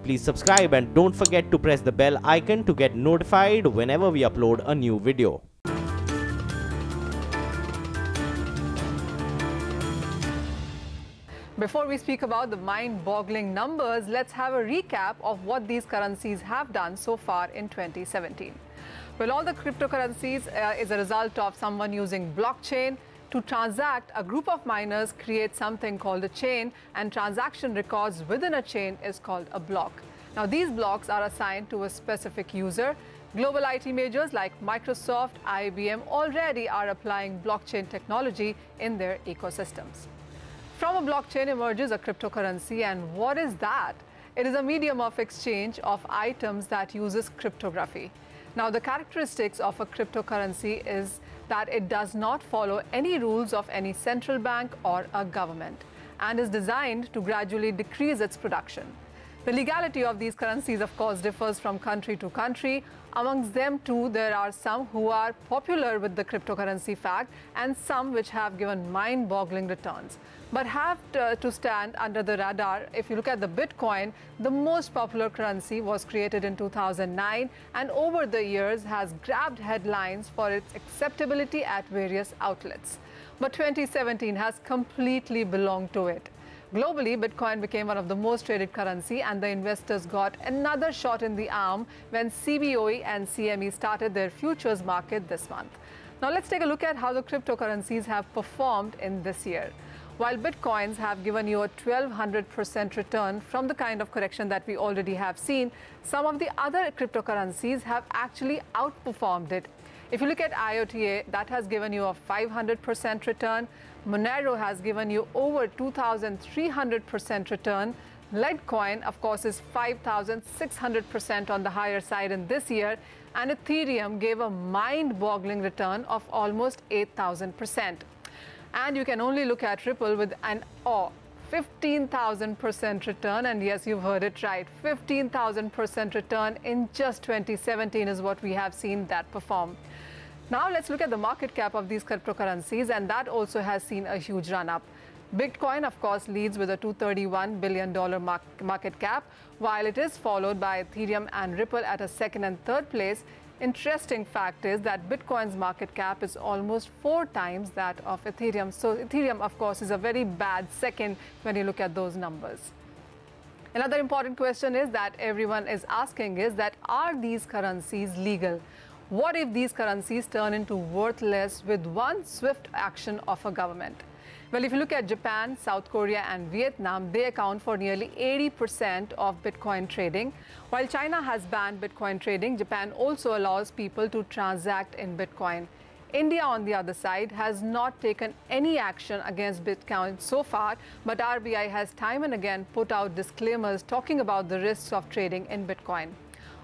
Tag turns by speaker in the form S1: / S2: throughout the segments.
S1: please subscribe and don't forget to press the bell icon to get notified whenever we upload a new video.
S2: Before we speak about the mind-boggling numbers, let's have a recap of what these currencies have done so far in 2017. Well, all the cryptocurrencies is a result of someone using blockchain to transact. A group of miners create something called a chain, and transaction records within a chain is called a block. Now, these blocks are assigned to a specific user. Global IT majors like Microsoft, IBM already are applying blockchain technology in their ecosystems. From a blockchain emerges a cryptocurrency, and what is that? It is a medium of exchange of items that uses cryptography. Now, the characteristics of a cryptocurrency is that it does not follow any rules of any central bank or a government and is designed to gradually decrease its production. The legality of these currencies, of course, differs from country to country. Amongst them, too, there are some who are popular with the cryptocurrency fact and some which have given mind-boggling returns, but have to stand under the radar. If you look at the Bitcoin, the most popular currency was created in 2009 and over the years has grabbed headlines for its acceptability at various outlets. But 2017 has completely belonged to it. Globally, Bitcoin became one of the most traded currency, and the investors got another shot in the arm when CBOE and CME started their futures market this month. Now, let's take a look at how the cryptocurrencies have performed in this year. While Bitcoins have given you a 1,200% return from the kind of correction that we already have seen, some of the other cryptocurrencies have actually outperformed it. If you look at IOTA, that has given you a 500% return. Monero has given you over 2,300% return. Litecoin, of course, is 5,600% on the higher side in this year. And Ethereum gave a mind-boggling return of almost 8,000%. And you can only look at Ripple with an 15,000% return. And yes, you've heard it right. 15,000% return in just 2017 is what we have seen that perform. Now let's look at the market cap of these cryptocurrencies, and that also has seen a huge run-up. Bitcoin, of course, leads with a $231 billion market cap, while it is followed by Ethereum and Ripple at a second and third place. Interesting fact is that Bitcoin's market cap is almost 4 times that of Ethereum. So Ethereum, of course, is a very bad second when you look at those numbers. Another important question is that everyone is asking is that, are these currencies legal? What if these currencies turn into worthless with one swift action of a government? Well, if you look at Japan, South Korea and Vietnam, they account for nearly 80% of Bitcoin trading. While China has banned Bitcoin trading, Japan also allows people to transact in Bitcoin. India, on the other side, has not taken any action against Bitcoin so far, but RBI has time and again put out disclaimers talking about the risks of trading in Bitcoin.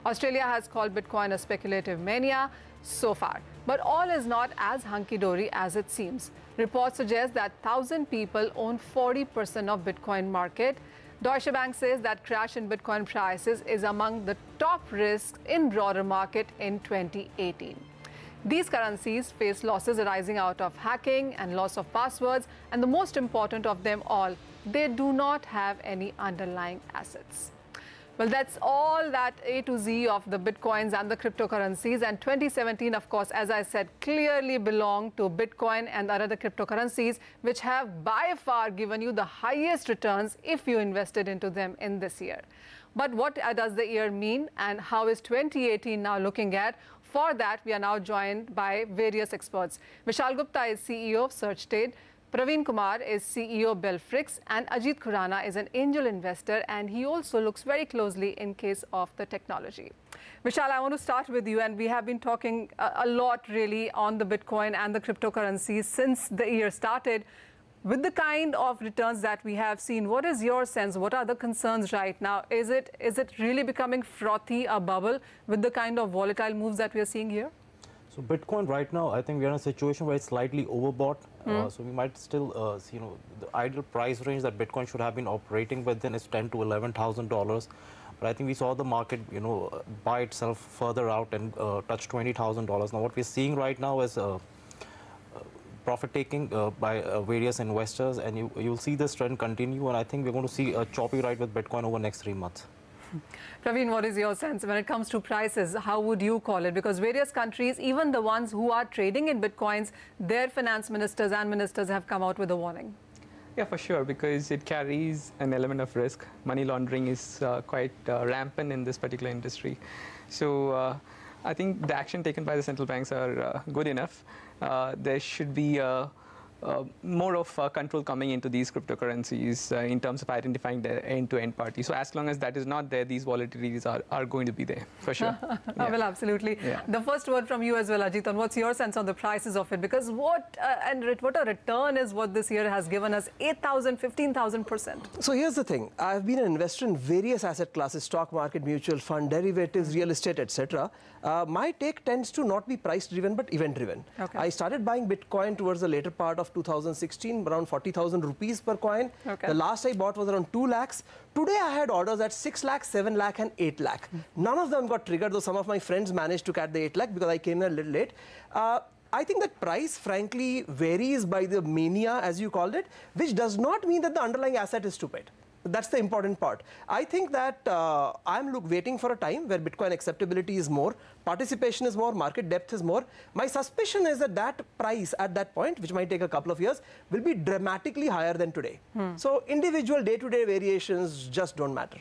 S2: Australia has called Bitcoin a speculative mania so far, but all is not as hunky-dory as it seems. Reports suggest that 1,000 people own 40% of Bitcoin market. Deutsche Bank says that crash in Bitcoin prices is among the top risks in broader market in 2018. These currencies face losses arising out of hacking and loss of passwords, and the most important of them all, they do not have any underlying assets. Well, that's all that A to Z of the Bitcoins and the cryptocurrencies. And 2017, of course, as I said, clearly belonged to Bitcoin and other cryptocurrencies, which have by far given you the highest returns if you invested into them in this year. But what does the year mean, and how is 2018 now looking at? For that, we are now joined by various experts. Vishal Gupta is CEO of SearchTrade. Praveen Kumar is CEO of Belfrix, and Ajit Khurana is an angel investor, and he also looks very closely in case of the technology. Vishal, I want to start with you, and we have been talking a lot really on the Bitcoin and the cryptocurrencies since the year started. With the kind of returns that we have seen, what is your sense? What are the concerns right now? Is it really becoming frothy, a bubble, with the kind of volatile moves that we are seeing here?
S3: So Bitcoin right now, I think we are in a situation where it's slightly overbought. So we might still, the ideal price range that Bitcoin should have been operating within is $10,000 to $11,000. But I think we saw the market, buy itself further out and touch $20,000. Now, what we're seeing right now is profit taking by various investors, and you'll see this trend continue. And I think we're going to see a choppy ride with Bitcoin over the next 3 months.
S2: Praveen, what is your sense when it comes to prices? How would you call it? Because various countries, even the ones who are trading in bitcoins, their finance ministers and ministers have come out with a warning.
S4: Yeah, for sure, because it carries an element of risk. Money laundering is quite rampant in this particular industry. So I think the action taken by the central banks are good enough. There should be more of control coming into these cryptocurrencies in terms of identifying the end-to-end party. So as long as that is not there, these volatilities are going to be there, for sure. Yeah.
S2: Well, absolutely. Yeah. The first word from you as well, Ajit, on what's your sense on the prices of it? Because what a return is what this year has given us, 8,000, 15,000%.
S5: So here's the thing. I've been an investor in various asset classes, stock market, mutual fund, derivatives, real estate, etc. My take tends to not be price-driven, but event-driven. Okay. I started buying Bitcoin towards the later part of 2016, around 40,000 rupees per coin. Okay. The last I bought was around 2 lakhs. Today I had orders at 6 lakh, 7 lakh and 8 lakh. None of them got triggered, though some of my friends managed to catch the 8 lakh because I came in a little late. I think that price, frankly, varies by the mania, as you called it, which does not mean that the underlying asset is stupid. That's the important part. I think that I'm waiting for a time where Bitcoin acceptability is more, participation is more, market depth is more. My suspicion is that that price at that point, which might take a couple of years, will be dramatically higher than today. So individual day-to-day variations just don't matter.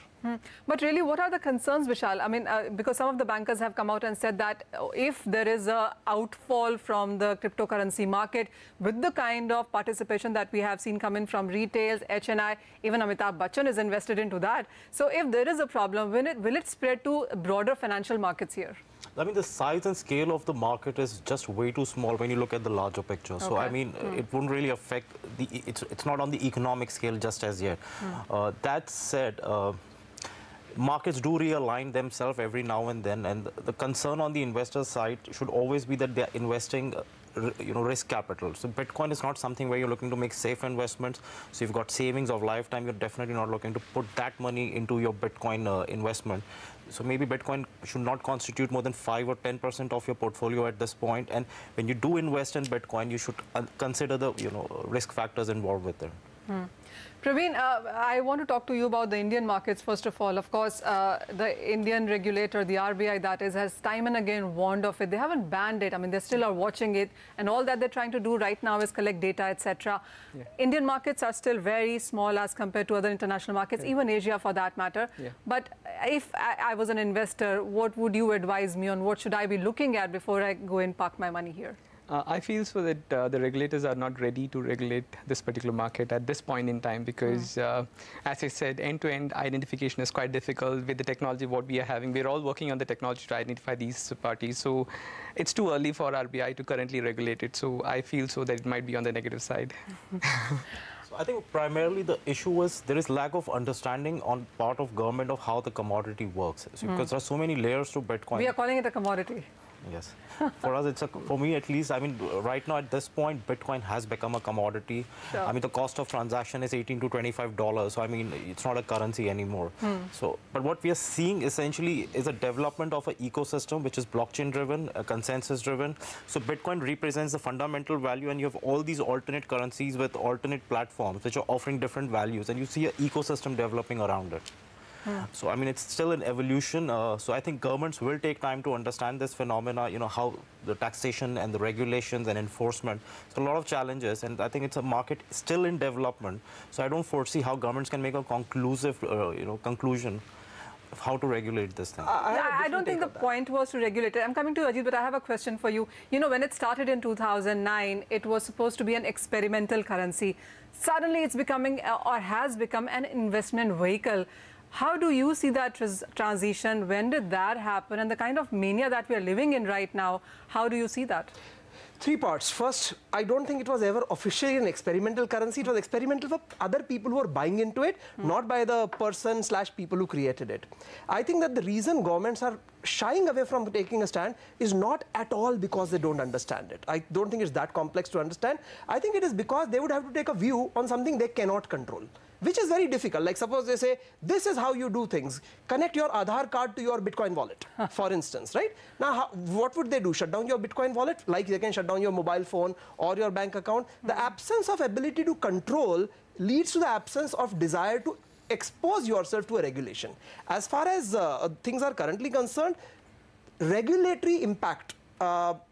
S2: But really, what are the concerns, Vishal? I mean, because some of the bankers have come out and said that if there is a outfall from the cryptocurrency market with the kind of participation that we have seen come in from retails, HNI, even Amitabh Bachchan is invested into that. So if there is a problem, will it spread to broader financial markets here?
S3: I mean, the size and scale of the market is just way too small when you look at the larger picture. Okay. So, I mean, it wouldn't really affect it's not on the economic scale just as yet. That said, markets do realign themselves every now and then, and the concern on the investor side should always be that they're investing risk capital. So Bitcoin is not something where you're looking to make safe investments. So you've got savings of lifetime, you're definitely not looking to put that money into your Bitcoin investment. So maybe Bitcoin should not constitute more than 5 or 10% of your portfolio at this point. And when you do invest in Bitcoin, you should consider the risk factors involved with it.
S2: Praveen, I want to talk to you about the Indian markets first of all. Of course, the Indian regulator, the RBI that is, has time and again warned of it. They haven't banned it. I mean, they still are watching it. And all that they're trying to do right now is collect data, etc. Yeah. Indian markets are still very small as compared to other international markets, even Asia for that matter. Yeah. But if I was an investor, what would you advise me on? What should I be looking at before I go and park my money here?
S4: I feel so that the regulators are not ready to regulate this particular market at this point in time because, as I said, end-to-end identification is quite difficult with the technology what we are having. We're all working on the technology to identify these parties. So it's too early for RBI to currently regulate it. So I feel so that it might be on the negative side.
S3: So I think primarily the issue is there is lack of understanding on part of government of how the commodity works. So because there are so many layers to Bitcoin.
S2: We are calling it a commodity.
S3: Yes. For us, for me at least, I mean, right now at this point, Bitcoin has become a commodity. Sure. I mean, the cost of transaction is $18 to $25. So, I mean, it's not a currency anymore. So, but what we are seeing essentially is a development of an ecosystem, which is blockchain driven, consensus driven. So Bitcoin represents the fundamental value, and you have all these alternate currencies with alternate platforms, which are offering different values, and you see an ecosystem developing around it. So, I mean, it's still an evolution. So I think governments will take time to understand this phenomena, how the taxation and the regulations and enforcement. So a lot of challenges, and I think it's a market still in development. So I don't foresee how governments can make a conclusive, conclusion of how to regulate this thing.
S2: I don't think the point was to regulate it. I'm coming to Ajit, but I have a question for you. When it started in 2009, it was supposed to be an experimental currency. Suddenly it's becoming or has become an investment vehicle. How do you see that transition? When did that happen? And the kind of mania that we are living in right now, how do you see that?
S5: 3 parts. First, I don't think it was ever officially an experimental currency. It was experimental for other people who are buying into it, not by the person/people who created it. I think that the reason governments are shying away from taking a stand is not at all because they don't understand it. I don't think it's that complex to understand. I think it is because they would have to take a view on something they cannot control, which is very difficult. Like suppose they say, this is how you do things. Connect your Aadhaar card to your Bitcoin wallet, for instance, right? Now, what would they do? Shut down your Bitcoin wallet? Like they can shut down your mobile phone or your bank account. The absence of ability to control leads to the absence of desire to expose yourself to a regulation. As far as things are currently concerned, regulatory impact,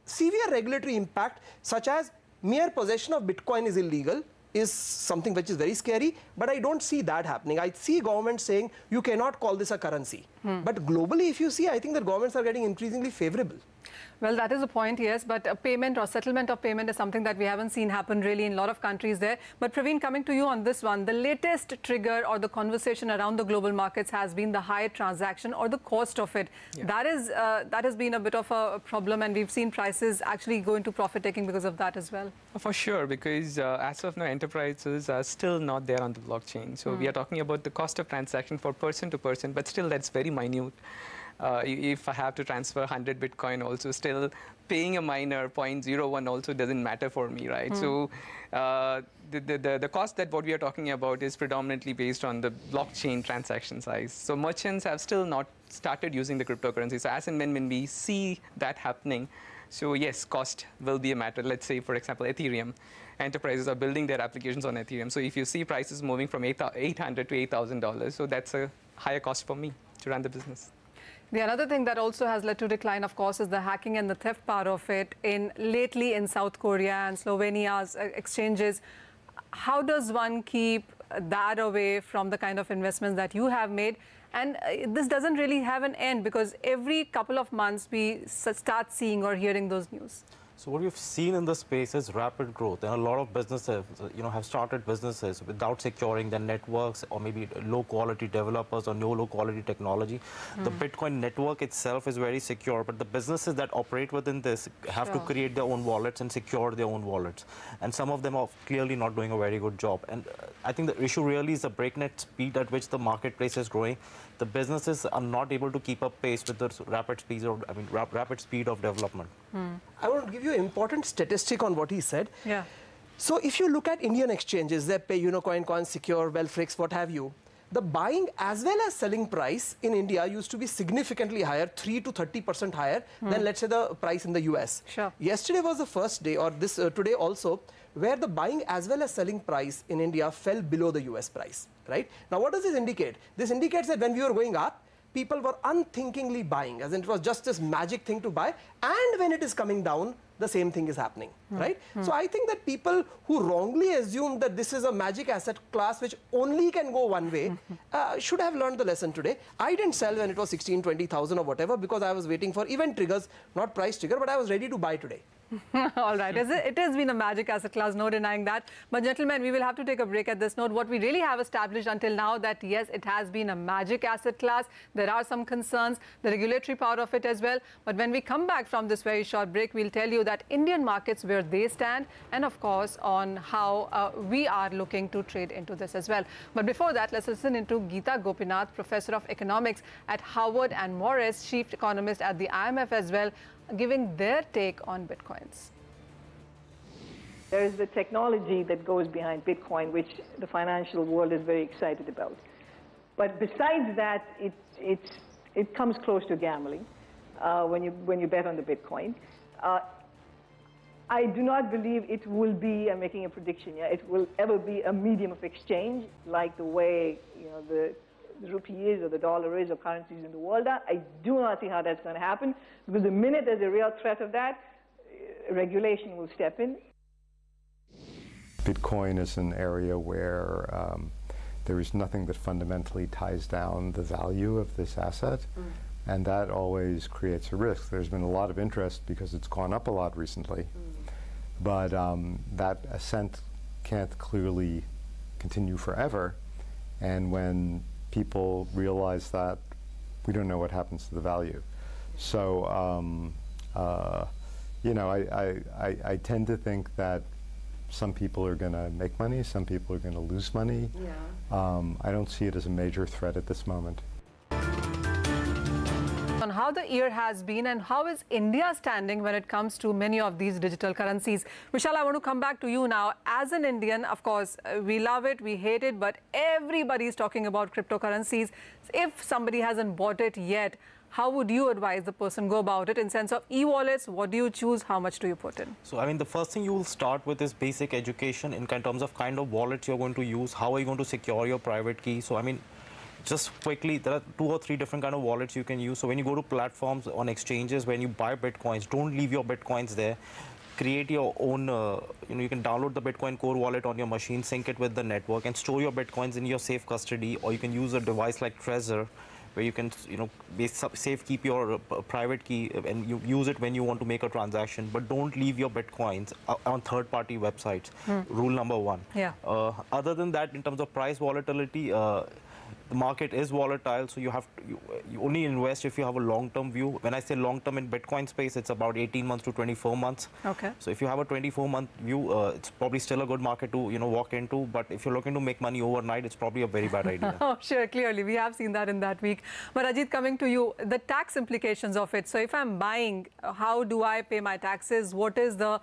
S5: severe regulatory impact, such as mere possession of Bitcoin is illegal, is something which is very scary, but I don't see that happening. I see governments saying you cannot call this a currency. But globally, if you see, I think that governments are getting increasingly favorable.
S2: Well, that is a point, yes, but a payment or settlement of payment is something that we haven't seen happen really in a lot of countries there. But Praveen, coming to you on this one, the latest trigger or the conversation around the global markets has been the high transaction or the cost of it. Yeah. That has been a bit of a problem, and we've seen prices actually go into profit-taking because of that as well.
S4: For sure, because as of now, enterprises are still not there on the blockchain. So we are talking about the cost of transaction for person to person, but still that's very minute. If I have to transfer 100 Bitcoin also, still paying a miner 0.01 also doesn't matter for me, right? So the cost that what we are talking about is predominantly based on the blockchain transaction size. So merchants have still not started using the cryptocurrency. So as and when we see that happening, so yes, cost will be a matter. Let's say, for example, Ethereum. Enterprises are building their applications on Ethereum. So if you see prices moving from $800 to $8,000, so that's a higher cost for me to run the business.
S2: The another thing that also has led to decline, of course, is the hacking and the theft part of it lately in South Korea and Slovenia's exchanges. How does one keep that away from the kind of investments that you have made? And this doesn't really have an end, because every couple of months we start seeing or hearing those news.
S3: So what we've seen in the space is rapid growth, and a lot of businesses, have started businesses without securing their networks, or maybe low-quality developers or no low-quality technology. The Bitcoin network itself is very secure, but the businesses that operate within this have to create their own wallets and secure their own wallets. And some of them are clearly not doing a very good job. And I think the issue really is the breakneck speed at which the marketplace is growing. The businesses are not able to keep up pace with the rapid speed of development.
S5: I want to give you an important statistic on what he said.
S2: Yeah.
S5: So if you look at Indian exchanges, they pay Unocoin, CoinSecure, Wellfrix, what have you, the buying as well as selling price in India used to be significantly higher, 3 to 30% higher than, let's say, the price in the US.
S2: Sure.
S5: Yesterday was the first day, or today also, where the buying as well as selling price in India fell below the US price, right? Now, what does this indicate? This indicates that when we were going up, people were unthinkingly buying, as in it was just this magic thing to buy, and when it is coming down, the same thing is happening, right? So I think that people who wrongly assume that this is a magic asset class which only can go one way should have learned the lesson today. I didn't sell when it was 16, 20,000 or whatever, because I was waiting for event triggers, not price trigger, but I was ready to buy today.
S2: All right. It has been a magic asset class, no denying that. But gentlemen, we will have to take a break at this note. What we really have established until now, that yes, it has been a magic asset class. There are some concerns, the regulatory part of it as well. But when we come back from this very short break, we'll tell you that Indian markets, where they stand, and of course on how we are looking to trade into this as well. But before that, let's listen into Geeta Gopinath, Professor of Economics at Harvard, and Morris, Chief Economist at the IMF as well, giving their take on Bitcoins.
S6: There is the technology that goes behind Bitcoin, which the financial world is very excited about. But besides that, it comes close to gambling when you bet on the Bitcoin. I do not believe it will be, I'm making a prediction, it will ever be a medium of exchange like the way the rupee is, or the dollar is, or currencies in the world are. I do not see how that's going to happen, because the minute there's a real threat of that, regulation will step in.
S7: Bitcoin is an area where there is nothing that fundamentally ties down the value of this asset, and that always creates a risk. There's been a lot of interest because it's gone up a lot recently, but that ascent can't clearly continue forever, and when people realize that, we don't know what happens to the value. So, I tend to think that some people are going to make money, some people are going to lose money. Yeah. I don't see it as a major threat at this moment.
S2: On how how the year has been and how is India standing when it comes to many of these digital currencies. Vishal, I want to come back to you now. As an Indian, of course, we love it, we hate it, but everybody is talking about cryptocurrencies. If somebody hasn't bought it yet, how would you advise the person go about it in sense of e-wallets? What do you choose? How much do you put in?
S3: So, I mean, the first thing you will start with is basic education in terms of kind of wallets you're going to use. How are you going to secure your private key? So, I mean, just quickly, there are 2 or 3 different kind of wallets you can use. So, when you go to platforms on exchanges, when you buy Bitcoins, don't leave your Bitcoins there. Create your own, you can download the Bitcoin Core wallet on your machine, sync it with the network, and store your Bitcoins in your safe custody, or you can use a device like Trezor, where you can, safe keep your private key and you use it when you want to make a transaction. But don't leave your Bitcoins on third-party websites. Rule number 1.
S2: Yeah.
S3: Other than that, in terms of price volatility, the market is volatile, so you have to, you only invest if you have a long-term view. When I say long-term in Bitcoin space, it's about 18 months to 24 months.
S2: Okay.
S3: So if you have a 24-month view, it's probably still a good market to walk into. But if you're looking to make money overnight, it's probably a very bad idea.
S2: Oh, sure, clearly we have seen that in that week. But Ajit, coming to you, the tax implications of it. So if I'm buying, how do I pay my taxes? What is the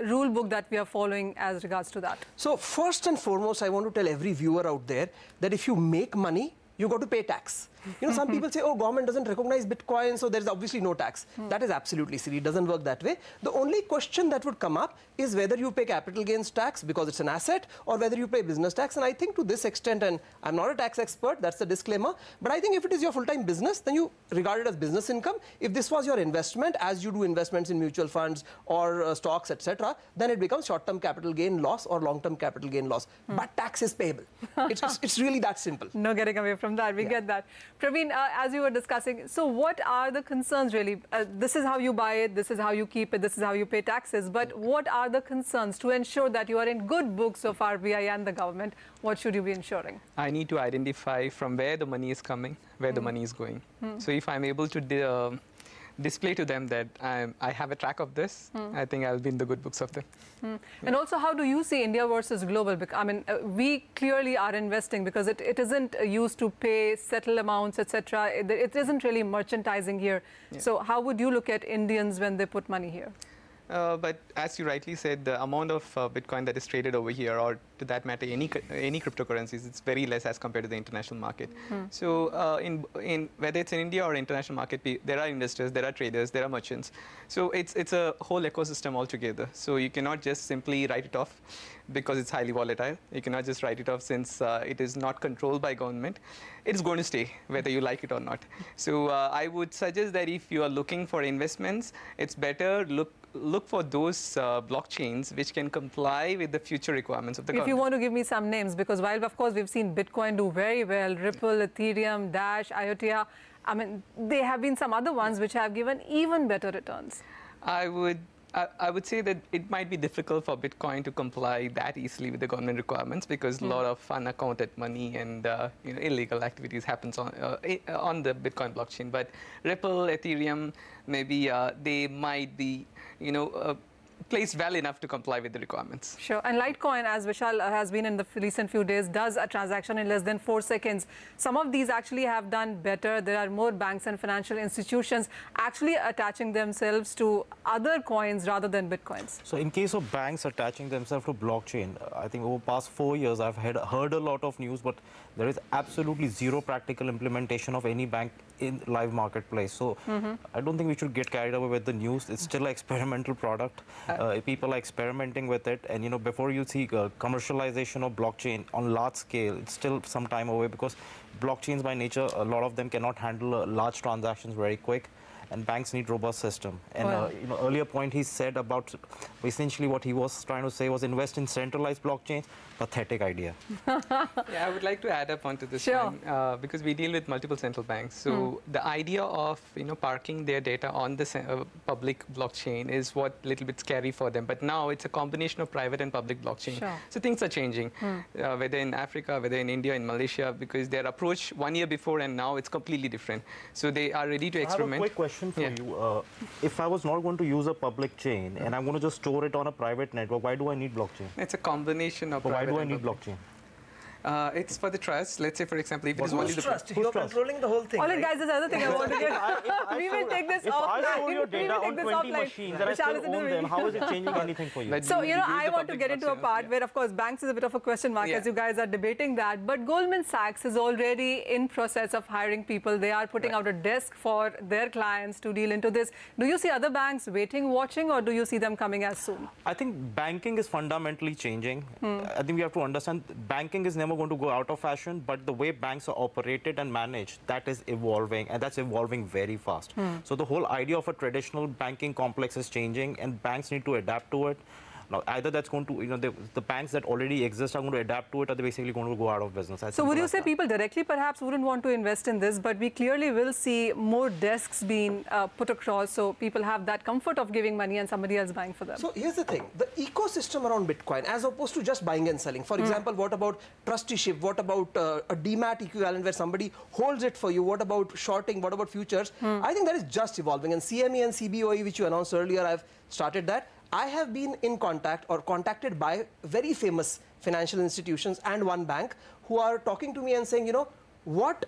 S2: rule book that we are following as regards to that?
S5: So first and foremost, I want to tell every viewer out there that if you make money, you got to pay tax. Some people say, oh, government doesn't recognize Bitcoin, so there's obviously no tax. That is absolutely silly. It doesn't work that way. The only question that would come up is whether you pay capital gains tax because it's an asset, or whether you pay business tax. And I think to this extent, and I'm not a tax expert, that's the disclaimer, but I think if it is your full-time business, then you regard it as business income. If this was your investment, as you do investments in mutual funds or stocks, etc., then it becomes short-term capital gain loss or long-term capital gain loss. But tax is payable. It's really that simple.
S2: No getting away from that. We get that. Praveen, as you were discussing, so what are the concerns really? This is how you buy it, this is how you keep it, this is how you pay taxes. But what are the concerns to ensure that you are in good books of RBI and the government? What should you be ensuring?
S4: I need to identify from where the money is coming, where the money is going. So if I'm able to display to them that I have a track of this, I think I'll be in the good books of them.
S2: And also, how do you see India versus global? I mean, we clearly are investing because it isn't used to pay settle amounts, etc. It isn't really merchandising here. Yeah. So how would you look at Indians when they put money here?
S4: But as you rightly said, the amount of Bitcoin that is traded over here, or to that matter, any cryptocurrencies, it's very less as compared to the international market. So in whether it's in India or international market, there are investors, there are traders, there are merchants. So it's a whole ecosystem altogether. So you cannot just simply write it off because it's highly volatile. You cannot just write it off since it is not controlled by government. It's going to stay, whether you like it or not. So I would suggest that if you are looking for investments, it's better look for those blockchains which can comply with the future requirements of the government.
S2: If you want to give me some names, because while of course we've seen Bitcoin do very well, Ripple, Ethereum, Dash, IOTA, I mean, there have been some other ones which have given even better returns.
S4: I would say that it might be difficult for Bitcoin to comply that easily with the government requirements because a lot of unaccounted money and illegal activities happens on the Bitcoin blockchain. But Ripple, Ethereum, maybe they might be, placed well enough to comply with the requirements.
S2: Sure. And Litecoin, as Vishal has been in the recent few days, does a transaction in less than 4 seconds. Some of these actually have done better. There are more banks and financial institutions actually attaching themselves to other coins rather than Bitcoins.
S3: So in case of banks attaching themselves to blockchain, I think over the past 4 years, I've heard a lot of news, but there is absolutely zero practical implementation of any bank in live marketplace. So I don't think we should get carried away with the news. It's still an experimental product. People are experimenting with it, and before you see commercialization of blockchain on large scale, it's still some time away because blockchains by nature, a lot of them cannot handle large transactions very quick, and banks need robust system. And earlier point he said about essentially what he was trying to say was invest in centralized blockchains. Pathetic idea.
S4: Yeah, I would like to add up onto this one, because we deal with multiple central banks. So the idea of parking their data on the public blockchain is what a little bit scary for them. But now it's a combination of private and public blockchain. So things are changing, whether in Africa, whether in India, in Malaysia, because their approach 1 year before and now it's completely different. So they are ready to experiment.
S3: I have a quick question for you. If I was not going to use a public chain and I'm going to just store it on a private network, why do I need blockchain?
S4: It's a combination of
S3: Why do I need blockchain?
S4: It's for the trust. Let's say, for example, if it is only
S5: Who's
S4: the
S5: trust? You're controlling the whole thing.
S2: All right,
S5: right?
S2: guys, there's another thing I want to get. We will take this offline.
S1: If I stole your data on 20 machines and I still own them, how is it changing anything for you?
S2: So, you know, I want to get into a part where, of course, banks is a bit of a question mark as you guys are debating that. But Goldman Sachs is already in process of hiring people. They are putting out a desk for their clients to deal into this. Do you see other banks waiting, watching, or do you see them coming as soon?
S3: I think banking is fundamentally changing. I think we have to understand banking is never going to go out of fashion, but the way banks are operated and managed, that is evolving, and that's evolving very fast. So the whole idea of a traditional banking complex is changing, and banks need to adapt to it. Now, either that's going to, you know, the banks that already exist are going to adapt to it, or they're basically going to go out of business.
S2: So would you say people directly perhaps wouldn't want to invest in this, but we clearly will see more desks being put across, so people have that comfort of giving money and somebody else buying for them?
S5: So here's the thing, the ecosystem around Bitcoin, as opposed to just buying and selling. For example, what about trusteeship? What about a demat equivalent where somebody holds it for you? What about shorting? What about futures? I think that is just evolving. And CME and CBOE, which you announced earlier, I've started that. I have been in contact or contacted by very famous financial institutions and one bank who are talking to me and saying, you know, what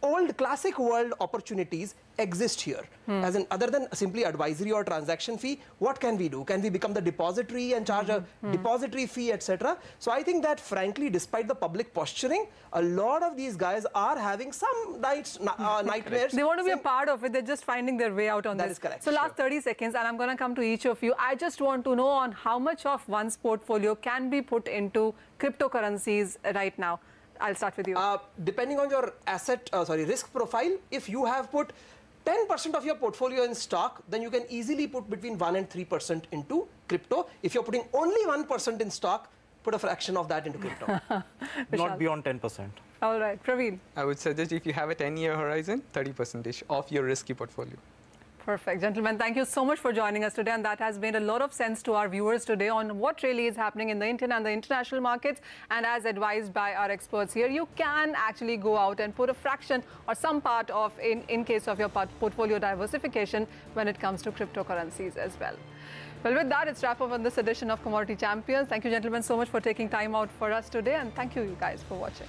S5: old classic world opportunities exist here? As in, other than simply advisory or transaction fee, what can we do? Can we become the depository and charge a depository fee, etc.? So I think that, frankly, despite the public posturing, a lot of these guys are having some nightmares.
S2: They want to be a part of it. They're just finding their way out on this.
S5: That is correct.
S2: So last 30 seconds, and I'm going to come to each of you. I just want to know on how much of one's portfolio can be put into cryptocurrencies right now. I'll start with you.
S5: Depending on your risk profile, if you have put 10% of your portfolio in stock, then you can easily put between 1 and 3% into crypto. If you're putting only 1% in stock, put a fraction of that into crypto.
S3: Not beyond 10%.
S2: All right, Praveen.
S4: I would suggest if you have a 10-year horizon, 30% of your risky portfolio.
S2: Perfect. Gentlemen, thank you so much for joining us today, and that has made a lot of sense to our viewers today on what really is happening in the Indian and the international markets. And as advised by our experts here, you can actually go out and put a fraction or some part of in case of your portfolio diversification when it comes to cryptocurrencies as well. Well, with that, it's wrap up on this edition of Commodity Champions. Thank you, gentlemen, so much for taking time out for us today, and thank you guys for watching.